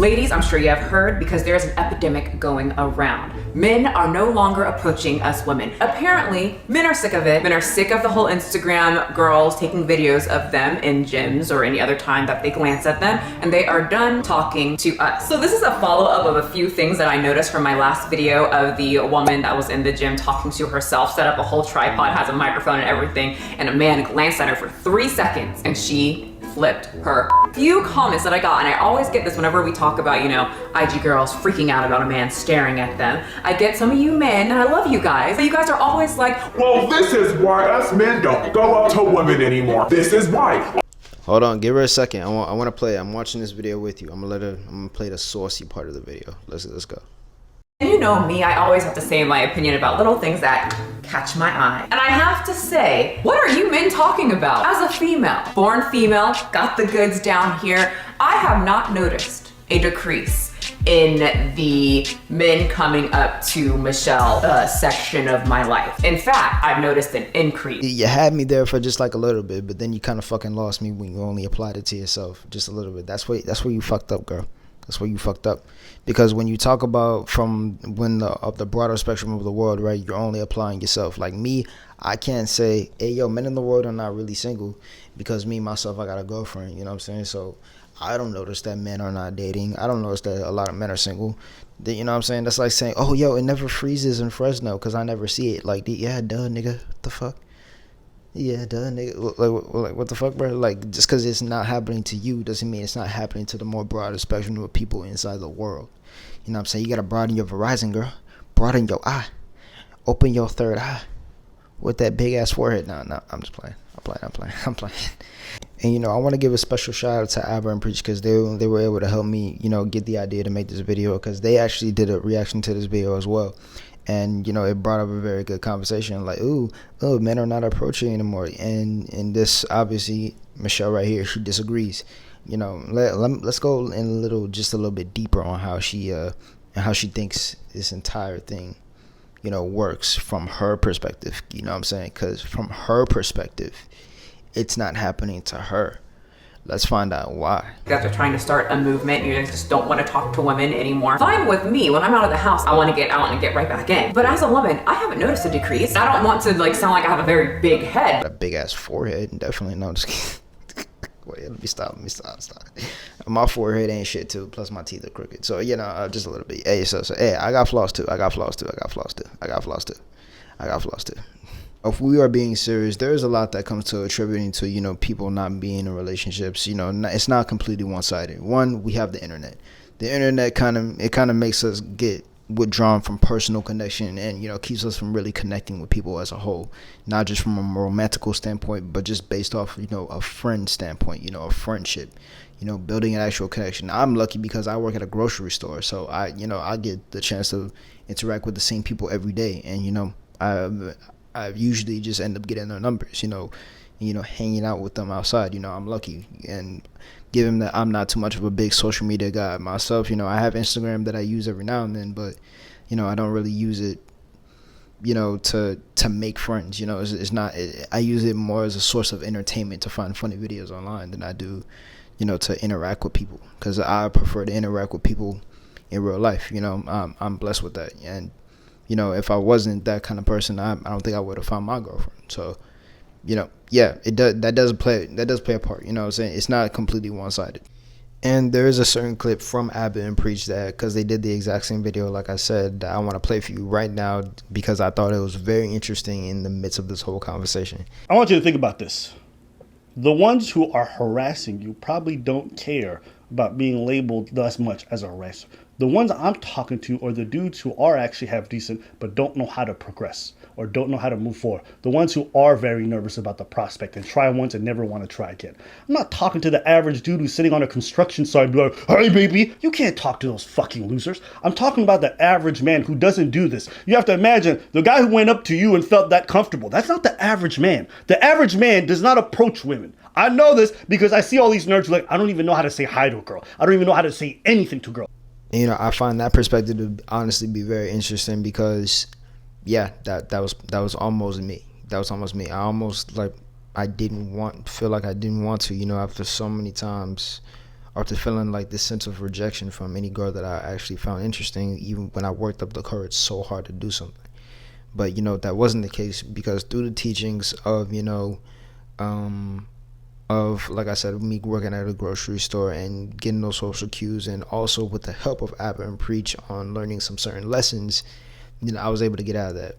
Ladies, I'm sure you have heard because there's an epidemic going around. Men are no longer approaching us women. Apparently, men are sick of it. Men are sick of the whole Instagram girls taking videos of them in gyms or any other time that they glance at them, and they are done talking to us. So this is a follow-up of a few things that I noticed from my last video of the woman that was in the gym talking to herself, set up a whole tripod, has a microphone and everything, and a man glanced at her for 3 seconds, and she flipped her. Few comments that I got, and I always get this whenever we talk about, IG girls freaking out about a man staring at them. I get some of you men, and I love you guys, but you guys are always like, well, this is why us men don't go up to women anymore. This is why. Hold on, give her a second. I want to play. I'm watching this video with you. I'm gonna play the saucy part of the video. Let's go. you know me, I always have to say my opinion about little things that catch my eye. And I have to say, what are you men talking about? As a female, born female, got the goods down here, I have not noticed a decrease in the men coming up to Michelle section of my life. In fact, I've noticed an increase. You had me there for just like a little bit, but then you kind of fucking lost me when you only applied it to yourself just a little bit. That's where you fucked up, girl. That's where you fucked up. Because when you talk about from of the broader spectrum of the world, right, you're only applying yourself. Like me, I can't say, hey, yo, men in the world are not really single because me, myself, I got a girlfriend, you know what I'm saying? So I don't notice that men are not dating. I don't notice that a lot of men are single. You know what I'm saying? That's like saying, oh, yo, it never freezes in Fresno because I never see it. Like, yeah, duh, nigga. What the fuck? Yeah, duh, nigga. Like, what the fuck, bro? Like, just because it's not happening to you doesn't mean it's not happening to the more broader spectrum of people inside the world. You know what I'm saying? You got to broaden your horizon, girl. Broaden your eye. Open your third eye. With that big-ass forehead. No, I'm just playing. I'm playing. And, I want to give a special shout out to Aber and Preach because they were able to help me, get the idea to make this video because they actually did a reaction to this video as well. And, it brought up a very good conversation like, ooh, men are not approaching anymore. And this, obviously, Michelle right here, she disagrees. Let's go in just a little bit deeper on how she thinks this entire thing, works from her perspective. You know what I'm saying? Because from her perspective, it's not happening to her. Let's find out why. You guys are trying to start a movement. You just don't want to talk to women anymore. Fine with me. When I'm out of the house, I want to get right back in. But as a woman, I haven't noticed a decrease. I don't want to sound like I have a very big head. A big ass forehead, definitely. No, just kidding. Wait, let me stop. My forehead ain't shit too. Plus my teeth are crooked. So just a little bit. Hey, so hey, I got flaws too. If we are being serious, there's a lot that comes to attributing to, people not being in relationships. It's not completely one-sided. One, we have the internet. The internet kind of makes us get withdrawn from personal connection and, keeps us from really connecting with people as a whole. Not just from a romantical standpoint, but just based off, a friend standpoint, a friendship, building an actual connection. I'm lucky because I work at a grocery store. So I get the chance to interact with the same people every day. And, I usually just end up getting their numbers, hanging out with them outside. I'm lucky. And given that I'm not too much of a big social media guy myself, I have Instagram that I use every now and then, but, I don't really use it, to make friends. It's not, I use it more as a source of entertainment to find funny videos online than I do, to interact with people. Because I prefer to interact with people in real life. I'm blessed with that. And if I wasn't that kind of person, I don't think I would have found my girlfriend. So, yeah, that does play a part. You know what I'm saying? It's not completely one-sided. And there is a certain clip from Abbott and Preach that, because they did the exact same video, like I said, that I want to play for you right now because I thought it was very interesting in the midst of this whole conversation. I want you to think about this. The ones who are harassing you probably don't care about being labeled as much as a harasser. The ones I'm talking to are the dudes who are actually half decent but don't know how to progress or don't know how to move forward. The ones who are very nervous about the prospect and try once and never want to try again. I'm not talking to the average dude who's sitting on a construction site and be like, hey baby, you can't talk to those fucking losers. I'm talking about the average man who doesn't do this. You have to imagine the guy who went up to you and felt that comfortable. That's not the average man. The average man does not approach women. I know this because I see all these nerds who I don't even know how to say hi to a girl. I don't even know how to say anything to a girl. I find that perspective to honestly be very interesting because, yeah, that was almost me. That was almost me. I almost feel like I didn't want to, after so many times after feeling like this sense of rejection from any girl that I actually found interesting, even when I worked up the courage so hard to do something. But that wasn't the case, because through the teachings of like I said, me working at a grocery store and getting those social cues, and also with the help of Abba and Preach on learning some certain lessons, I was able to get out of that.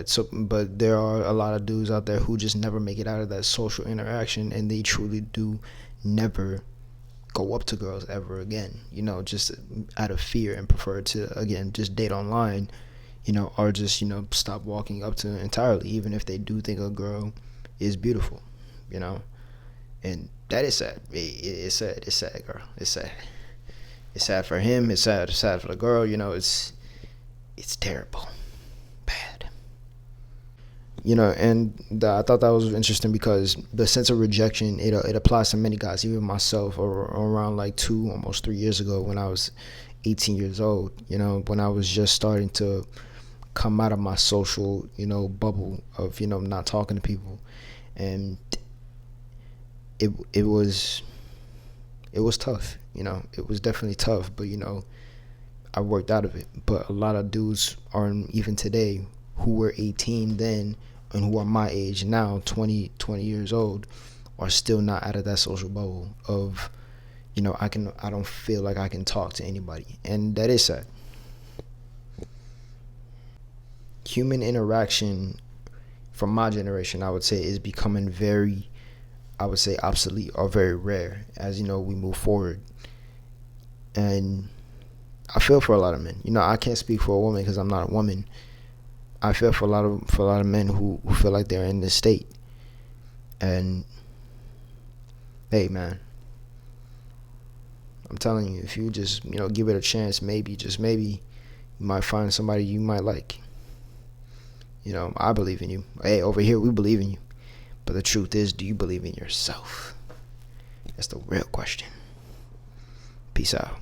So, but there are a lot of dudes out there who just never make it out of that social interaction, and they truly do never go up to girls ever again, just out of fear, and prefer to, again, just date online, or just, stop walking up to entirely, even if they do think a girl is beautiful, and that is sad. It's sad, girl. It's sad. It's sad for him. It's sad for the girl. It's terrible. Bad. And I thought that was interesting, because the sense of rejection, it applies to many guys, even myself, around like almost 3 years ago, when I was 18 years old, when I was just starting to come out of my social, bubble of, not talking to people. And it was tough, it was definitely tough, but I worked out of it. But a lot of dudes are, even today, who were 18 then and who are my age now, 20 years old, are still not out of that social bubble of, I don't feel like I can talk to anybody, and that is sad. Human interaction from my generation, I would say, is becoming very, I would say, obsolete, or very rare as we move forward. And I feel for a lot of men. I can't speak for a woman because I'm not a woman. I feel for a lot of men who feel like they're in this state. And hey, man, I'm telling you, if you just give it a chance, maybe, just maybe, you might find somebody you might like. I believe in you. Hey, over here we believe in you. But the truth is, do you believe in yourself? That's the real question. Peace out.